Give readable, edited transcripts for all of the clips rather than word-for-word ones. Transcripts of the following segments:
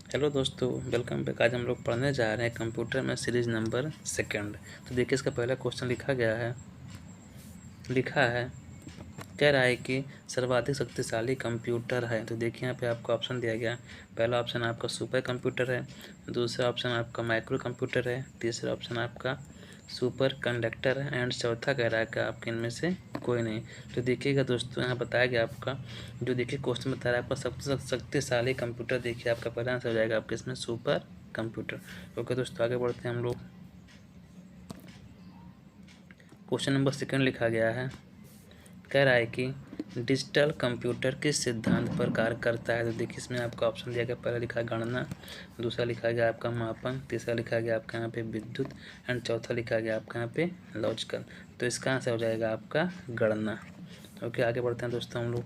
Hello दोस्तों, welcome back. आज हम लोग पढ़ने जा रहे हैं कंप्यूटर में सीरीज नंबर 2। तो देखिए इसका पहला क्वेश्चन लिखा है कह रहा है कि सर्वाधिक शक्तिशाली कंप्यूटर है। तो देखिए यहाँ पे आपको ऑप्शन दिया गया है। पहला ऑप्शन आपका सुपर कंप्यूटर है, दूसरा ऑप्शन आपका माइक्रो कंप्यूटर है, तीसरा ऑप्शन आपका सुपर कंडक्टर है एंड चौथा कह रहा है कि आपके इनमें से कोई नहीं। तो देखिएगा दोस्तों, यहाँ बताया गया आपका जो देखिए क्वेश्चन बता रहा है आपका सबसे शक्तिशाली कंप्यूटर। देखिए आपका पहला आंसर हो जाएगा आपके इसमें सुपर कंप्यूटर। ओके दोस्तों, आगे बढ़ते हैं हम लोग। क्वेश्चन नंबर 2 लिखा गया है, कह रहा है कि डिजिटल कंप्यूटर किस सिद्धांत पर कार्य करता है। तो देखिए इसमें आपका ऑप्शन दिया गया, पहला लिखा है गणना, दूसरा लिखा गया आपका मापन, तीसरा लिखा गया आपका यहाँ पे विद्युत एंड चौथा लिखा गया आपका यहाँ पे लॉजिकल। तो इसका आंसर हो जाएगा आपका गणना। ओके, आगे बढ़ते हैं दोस्तों हम लोग।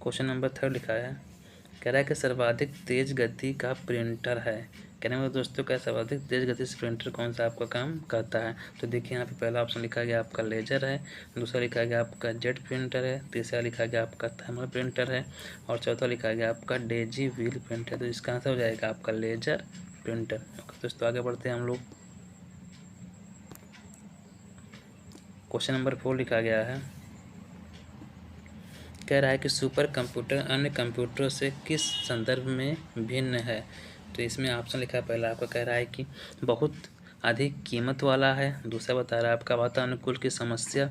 क्वेश्चन नंबर 3 लिखा है, कह रहा है कि सर्वाधिक तेज गति का प्रिंटर है। कहने में दोस्तों क्या सर्वाधिक तेज गति से प्रिंटर कौन सा आपका काम करता है। तो देखिए यहाँ पे पहला ऑप्शन लिखा गया आपका लेजर है, दूसरा लिखा गया आपका जेट प्रिंटर है, तीसरा लिखा गया आपका थर्मल प्रिंटर है और चौथा लिखा गया आपका डेजी व्हील प्रिंटर। तो इसका आंसर हो जाएगा आपका लेजर प्रिंटर। ओके दोस्तों, आगे बढ़ते हैं हम लोग। क्वेश्चन नंबर 4 लिखा गया है, कह रहा है कि सुपर कंप्यूटर अन्य कंप्यूटरों से किस संदर्भ में भिन्न है। तो इसमें ऑप्शन लिखा है, पहला आपका कह रहा है कि बहुत अधिक कीमत वाला है, दूसरा बता रहा है आपका वातानुकूल की समस्या,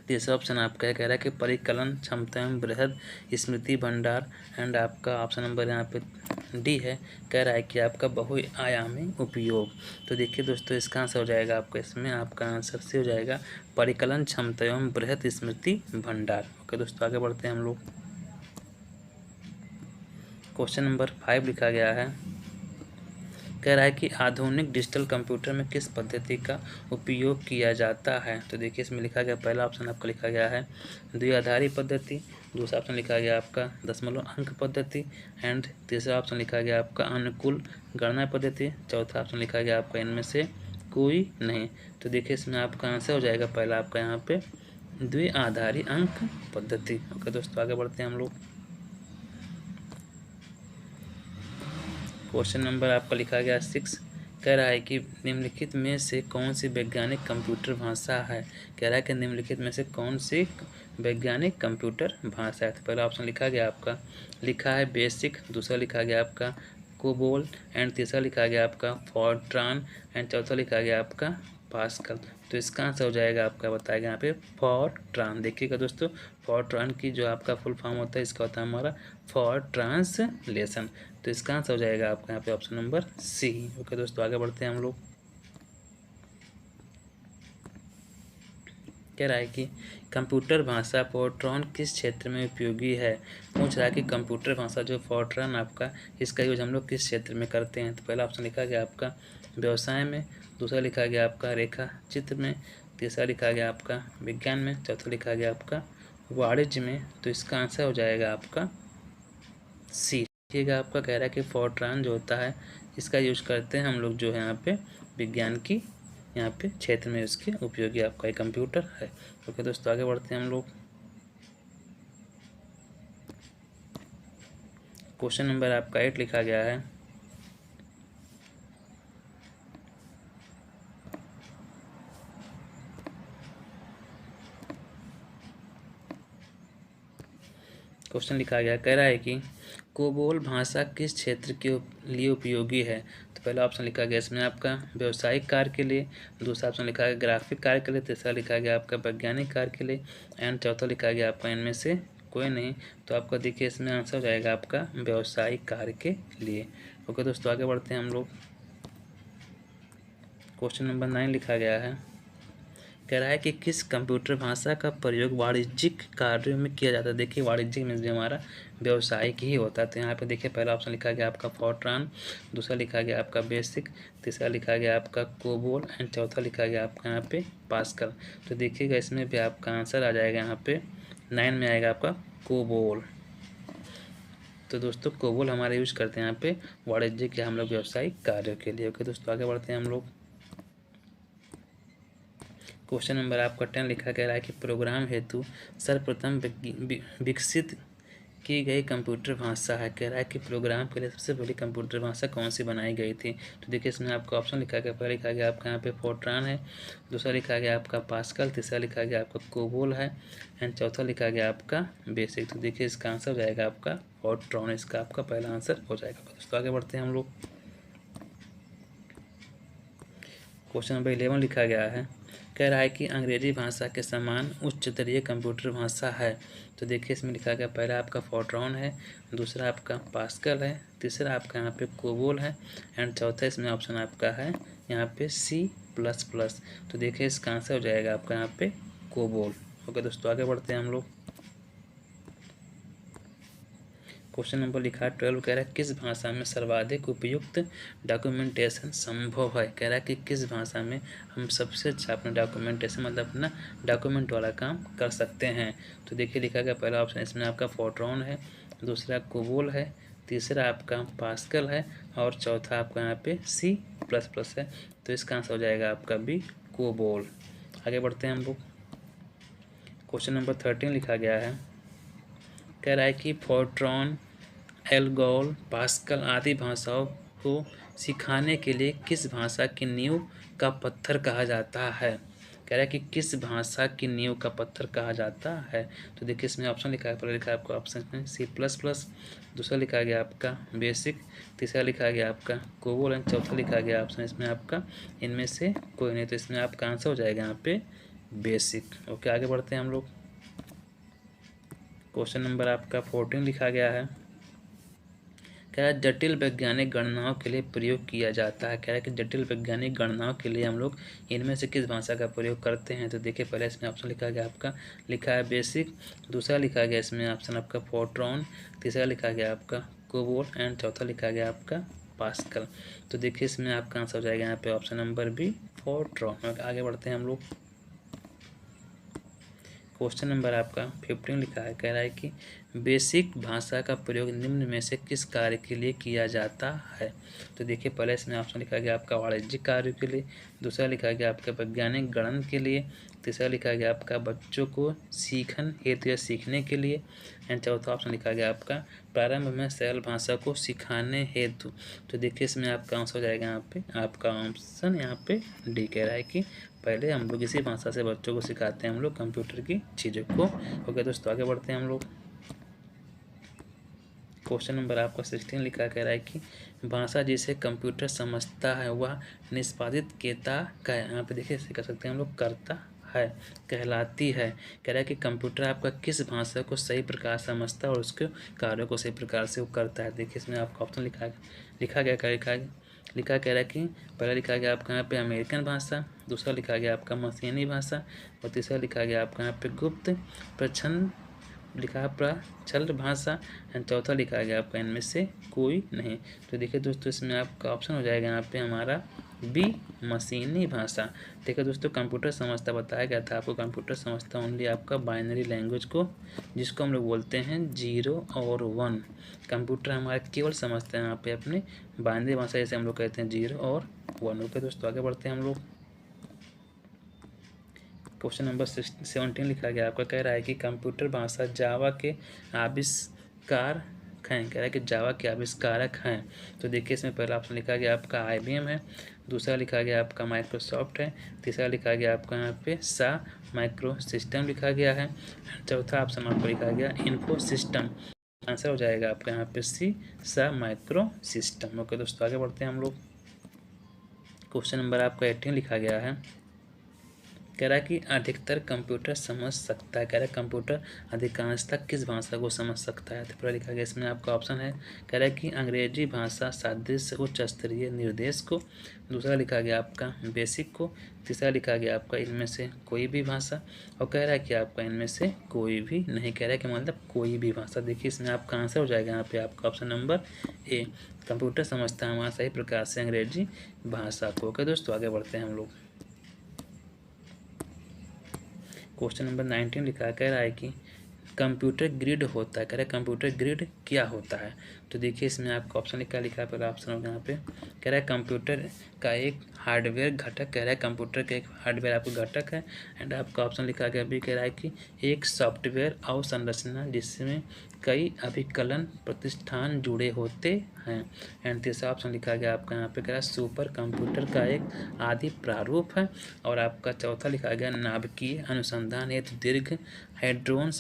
तीसरा ऑप्शन आपका कह रहा है कि परिकलन क्षमता एवं बृहद स्मृति भंडार एंड आपका ऑप्शन नंबर यहाँ पे डी है, कह रहा है कि आपका बहुआयामी उपयोग। तो देखिए दोस्तों इसका आंसर हो जाएगा आपका इसमें आपका आंसर सी हो जाएगा परिकलन क्षमता एवं बृहद स्मृति भंडार। ओके दोस्तों, आगे बढ़ते हैं हम लोग। क्वेश्चन नंबर 5 लिखा गया है, कह रहा है कि आधुनिक डिजिटल कंप्यूटर में किस पद्धति का उपयोग किया जाता है। तो देखिए इसमें लिखा गया, पहला ऑप्शन आपका लिखा गया है द्विआधारी पद्धति, दूसरा ऑप्शन लिखा गया आपका दशमलव अंक पद्धति एंड तीसरा ऑप्शन लिखा गया आपका अनुकूल गणना पद्धति, चौथा ऑप्शन लिखा गया आपका इनमें से कोई नहीं। तो देखिए इसमें आपका आंसर हो जाएगा पहला आपका यहाँ पे द्विआधारी अंक पद्धति। ओके दोस्तों, आगे बढ़ते हैं हम लोग। क्वेश्चन नंबर आपका लिखा गया 6, कह रहा है कि निम्नलिखित में से कौन सी वैज्ञानिक कंप्यूटर भाषा है। कह रहा है कि निम्नलिखित में से कौन सी वैज्ञानिक कंप्यूटर भाषा है। तो पहला ऑप्शन लिखा है बेसिक, दूसरा लिखा गया आपका कोबोल एंड तीसरा लिखा गया आपका फॉर्ट्रान एंड चौथा लिखा गया आपका पास्कल। तो इसका आंसर हो जाएगा आपका बताया गया यहाँ पे फॉर्ट्रान। देखिएगा दोस्तों, फॉर्ट्रान की जो आपका फुल फॉर्म होता है इसका होता है हमारा फॉर ट्रांसलेशन। तो इसका आंसर हो जाएगा आपका यहाँ पे ऑप्शन नंबर सी। ओके दोस्तों, आगे बढ़ते हैं हम लोग। कह रहा है कि कंप्यूटर भाषा फोर्ट्रान किस क्षेत्र में उपयोगी है। पूछ रहा है कि कंप्यूटर भाषा जो फोर्ट्रान आपका इसका यूज हम लोग किस क्षेत्र में करते हैं। तो पहला ऑप्शन लिखा गया आपका व्यवसाय में, दूसरा लिखा गया आपका रेखा चित्र में, तीसरा लिखा गया आपका विज्ञान में, चौथा लिखा गया आपका वाणिज्य में। तो इसका आंसर हो जाएगा आपका सी। देखिएगा आपका कह रहा है कि फोर्ट्रान जो होता है इसका यूज करते हैं हम लोग जो है यहाँ पे विज्ञान की यहाँ पे क्षेत्र में इसके उपयोगी आपका एक कंप्यूटर है। ओके दोस्तों, आगे बढ़ते हैं हम लोग। क्वेश्चन नंबर आपका 8 लिखा गया है, क्वेश्चन लिखा गया कह रहा है कि कोबोल भाषा किस क्षेत्र के लिए उपयोगी है। तो पहला ऑप्शन लिखा गया इसमें आपका व्यवसायिक कार्य के लिए, दूसरा ऑप्शन लिखा गया ग्राफिक कार्य के लिए, तीसरा लिखा गया आपका वैज्ञानिक कार्य के लिए एंड चौथा लिखा गया आपका इनमें से कोई नहीं। तो आपका देखिए इसमें आंसर हो जाएगा आपका व्यवसायिक कार्य के लिए। ओके दोस्तों, आगे बढ़ते हैं हम लोग। क्वेश्चन नंबर 9 लिखा गया है, कह रहा है कि किस कंप्यूटर भाषा का प्रयोग वाणिज्यिक कार्यों में किया जाता है। देखिए वाणिज्यिक में जो हमारा व्यवसायिक ही होता है। तो यहाँ पे देखिए पहला ऑप्शन लिखा गया आपका फॉर्ट्रान, दूसरा लिखा गया आपका बेसिक, तीसरा लिखा गया आपका कोबोल एंड चौथा लिखा गया आपका यहाँ पे पास्कल। तो देखिएगा इसमें भी आपका आंसर आ जाएगा यहाँ पे 9 में आएगा आपका कोबोल। तो दोस्तों कोबोल हमारे यूज करते हैं यहाँ पे वाणिज्यिक या हम लोग व्यवसायिक कार्यों के लिए। ओके दोस्तों, आगे बढ़ते हैं हम लोग। क्वेश्चन नंबर आपका 10 लिखा कह रहा है कि प्रोग्राम हेतु सर्वप्रथम विकसित की गई कंप्यूटर भाषा है। कह रहा है कि प्रोग्राम के लिए सबसे पहली कंप्यूटर भाषा कौन सी बनाई गई थी। तो देखिए इसमें आपका ऑप्शन लिखा गया, पहला लिखा गया आपका यहाँ पे फोर्ट्रान है, दूसरा लिखा गया आपका पास्कल, तीसरा लिखा गया आपका कोबोल है एंड चौथा लिखा गया आपका बेसिक। तो देखिए इसका आंसर हो जाएगा आपका फोर्ट्रान, इसका आपका पहला आंसर हो जाएगा। दोस्तों आगे बढ़ते हैं हम लोग। क्वेश्चन नंबर 11 लिखा गया है, कह रहा है कि अंग्रेजी भाषा के समान उच्च स्तरीय कंप्यूटर भाषा है। तो देखिए इसमें लिखा गया, पहला आपका फोर्ट्रान है, दूसरा आपका पास्कल है, तीसरा आपका यहाँ पे कोबोल है एंड चौथा इसमें ऑप्शन आपका है यहाँ पे C++। तो देखिए इसका आंसर हो जाएगा आपका यहाँ पे कोबोल। ओके दोस्तों आगे बढ़ते हैं हम लोग। क्वेश्चन नंबर लिखा है 12, कह रहा है किस भाषा में सर्वाधिक उपयुक्त डॉक्यूमेंटेशन संभव है। कह रहा है कि किस भाषा में हम सबसे अच्छा अपना डॉक्यूमेंटेशन मतलब अपना डॉक्यूमेंट वाला काम कर सकते हैं। तो देखिए लिखा गया, पहला ऑप्शन इसमें आपका फोर्ट्रान है, दूसरा कोबोल है, तीसरा आपका पास्कल है और चौथा आपका यहाँ पे C++ है। तो इसका आंसर हो जाएगा आपका भी कोबोल। आगे बढ़ते हैं हम लोग। क्वेश्चन नंबर 13 लिखा गया है, कह रहा है कि फोर्ट्रान, एल्गोल, पास्कल आदि भाषाओं को सिखाने के लिए किस भाषा की नींव का पत्थर कहा जाता है। कह रहा है कि किस भाषा की नींव का पत्थर कहा जाता है। तो देखिए इसमें ऑप्शन लिखा है, पहले लिखा है आपका ऑप्शन में C++, दूसरा लिखा गया आपका बेसिक, तीसरा लिखा गया आपका कोबोल एंड चौथा लिखा गया ऑप्शन इसमें आपका इनमें से कोई नहीं। तो इसमें आपका आंसर हो जाएगा यहाँ पे बेसिक। ओके आगे बढ़ते हैं हम लोग। क्वेश्चन नंबर आपका 14 लिखा गया है, कह रहा है जटिल वैज्ञानिक गणनाओं के लिए प्रयोग किया जाता है। कह रहा है कि जटिल वैज्ञानिक गणनाओं के लिए हम लोग इनमें से किस भाषा का प्रयोग करते हैं। तो देखिए पहले इसमें ऑप्शन लिखा गया आपका लिखा है बेसिक, दूसरा लिखा गया इसमें ऑप्शन आपका फोर्ट्रान, तीसरा लिखा गया आपका कोबोल एंड चौथा लिखा गया आपका पास्कल। तो देखिए इसमें आपका आंसर हो जाएगा यहाँ पे ऑप्शन नंबर बी फोर्ट्रान। आगे बढ़ते हैं हम लोग। क्वेश्चन नंबर आपका 15 लिखा है, कह रहा है कि बेसिक भाषा का प्रयोग निम्न में से किस कार्य के लिए किया जाता है। तो देखिए पहले इसमें ऑप्शन लिखा गया आपका वाणिज्यिक कार्य के लिए, दूसरा लिखा गया आपका वैज्ञानिक गणन के लिए, तीसरा लिखा गया आपका बच्चों को सीखन हेतु या सीखने के लिए एंड चौथा ऑप्शन लिखा गया आपका प्रारंभ में सरल भाषा को सिखाने हेतु। तो देखिए इसमें आपका आंसर हो जाएगा यहाँ पे आपका ऑप्शन यहाँ पे डी। कह रहा है कि पहले हम लोग इसी भाषा से बच्चों को सिखाते हैं हम लोग कंप्यूटर की चीज़ों को। ओके दोस्तों आगे बढ़ते हैं हम लोग। क्वेश्चन नंबर आपका 16 लिखा कह रहा है कि भाषा जिसे कंप्यूटर समझता है वह निष्पादित करता का, यहाँ पे देखिए इसे कह सकते हैं हम लोग करता है कहलाती है। कह रहा है कि कंप्यूटर आपका किस भाषा को सही प्रकार समझता है और उसके कार्यों को सही प्रकार से वो करता है। देखिए इसमें आपका ऑप्शन लिखा कह रहा है कि पहला लिखा गया आपका यहाँ पे अमेरिकन भाषा, दूसरा लिखा गया आपका मशीनी भाषा और तीसरा लिखा गया आपका यहाँ पे गुप्त प्रच्छन्न लिखा है प्रचल भाषा एंड चौथा लिखा गया आपका इनमें से कोई नहीं। तो देखिए दोस्तों इसमें आपका ऑप्शन हो जाएगा यहाँ पे हमारा बी मशीनी भाषा। देखिए दोस्तों कंप्यूटर समझता बताया गया था आपको, कंप्यूटर समझता ओनली आपका बाइनरी लैंग्वेज को, जिसको हम लोग बोलते हैं 0 और 1। कंप्यूटर हमारा केवल समझता है यहाँ पे अपने बाइनरी भाषा, जैसे हम लोग कहते हैं 0 और 1। ओके दोस्तों आगे बढ़ते हैं हम लोग। क्वेश्चन नंबर 17 लिखा गया आपका, कह रहा है कि कंप्यूटर भाषा जावा के आविष्कार हैं। कह रहा है कि जावा के आविष्कारक हैं। तो देखिए इसमें पहला ऑप्शन लिखा गया आपका IBM है, दूसरा लिखा गया आपका माइक्रोसॉफ्ट है, तीसरा लिखा गया आपका यहाँ पे सा माइक्रो सिस्टम लिखा गया है, चौथा ऑप्शन आपको लिखा गया इन्फो सिस्टम। आंसर हो जाएगा आपका यहाँ पे सी सा माइक्रो सिस्टम। ओके दोस्तों आगे बढ़ते हैं हम लोग। क्वेश्चन नंबर आपका 18 लिखा गया है, कह रहा है कि अधिकतर कंप्यूटर समझ सकता है। कह रहा है कंप्यूटर अधिकांशतः किस भाषा को समझ सकता है। तो पूरा लिखा गया इसमें आपका ऑप्शन है, कह रहा है कि अंग्रेजी भाषा सादृश्य उच्च स्तरीय निर्देश को, दूसरा लिखा गया आपका बेसिक को, तीसरा लिखा गया आपका इनमें से कोई भी भाषा और कह रहा है कि आपका इनमें से कोई भी नहीं। कह रहा है कि मतलब कोई भी भाषा। देखिए इसमें आपका आंसर हो जाएगा यहाँ पे आपका ऑप्शन नंबर ए, कंप्यूटर समझता है हमारा सही प्रकार से अंग्रेजी भाषा को। ओके दोस्तों आगे बढ़ते हैं हम लोग। क्वेश्चन नंबर 19 लिखा कह रहा है कि कंप्यूटर ग्रिड होता है। कह रहा है कंप्यूटर ग्रिड क्या होता है। तो देखिए इसमें आपका ऑप्शन लिखा है पहला ऑप्शन होगा यहाँ पे, कह रहा है कंप्यूटर का एक हार्डवेयर घटक। कह रहा है कंप्यूटर का एक हार्डवेयर आपका घटक है एंड आपका ऑप्शन लिखा गया भी कह रहा है कि एक सॉफ्टवेयर अवसंरचना जिसमें कई अभिकलन प्रतिष्ठान जुड़े होते हैं। एंड तीसरा ऑप्शन लिखा गया आपका यहाँ पे कह रहा है सुपर कंप्यूटर का एक आदि प्रारूप है। और आपका चौथा लिखा गया नाभिकीय अनुसंधान हेतु दीर्घ हैड्रोन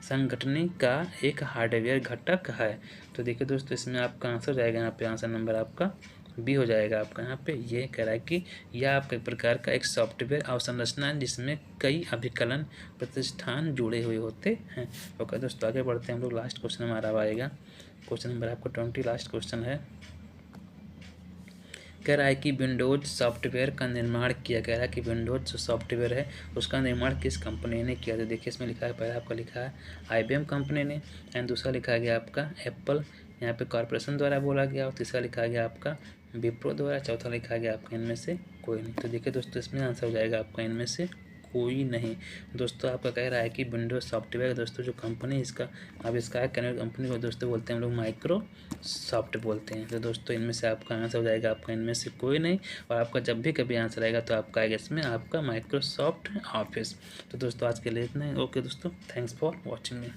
संगठनी का एक हार्डवेयर घटक है। तो देखिए दोस्तों, इसमें आपका आंसर जाएगा यहाँ पे, आंसर नंबर आपका बी हो जाएगा आपका यहाँ पे। ये कह रहा है कि यह आपका एक प्रकार का एक सॉफ्टवेयर अवसंरचना है जिसमें कई अभिकलन प्रतिष्ठान जुड़े हुए होते हैं। ओके दोस्तों, आगे बढ़ते हैं हम लोग। लास्ट क्वेश्चन हमारा आएगा, क्वेश्चन नंबर आपको 20 लास्ट क्वेश्चन है। कह रहा है कि विंडोज सॉफ्टवेयर का निर्माण किया, कह रहा है कि विंडोज जो सॉफ्टवेयर है उसका निर्माण किस कंपनी ने किया। तो देखिए इसमें लिखा है, पहला आपका लिखा है IBM कंपनी ने, एंड दूसरा लिखा गया आपका एप्पल यहाँ पे कॉर्पोरेशन द्वारा बोला गया, और तीसरा लिखा गया आपका विप्रो द्वारा, चौथा लिखा गया आपका इनमें से कोई नहीं। तो देखिए दोस्तों, इसमें आंसर हो जाएगा आपका इनमें से कोई नहीं। दोस्तों आपका कह रहा है कि विंडोज सॉफ्टवेयर दोस्तों जो कंपनी इसका आविष्कार करने वाली कंपनी को दोस्तों बोलते हैं हम लोग माइक्रोसॉफ्ट बोलते हैं। तो दोस्तों इनमें से आपका आंसर हो जाएगा आपका इनमें से कोई नहीं। और आपका जब भी कभी आंसर आएगा तो आपका आएगा इसमें आपका माइक्रोसॉफ्ट ऑफिस। तो दोस्तों आज के लिए इतना ही। ओके दोस्तों, थैंक्स फॉर वॉचिंग मी।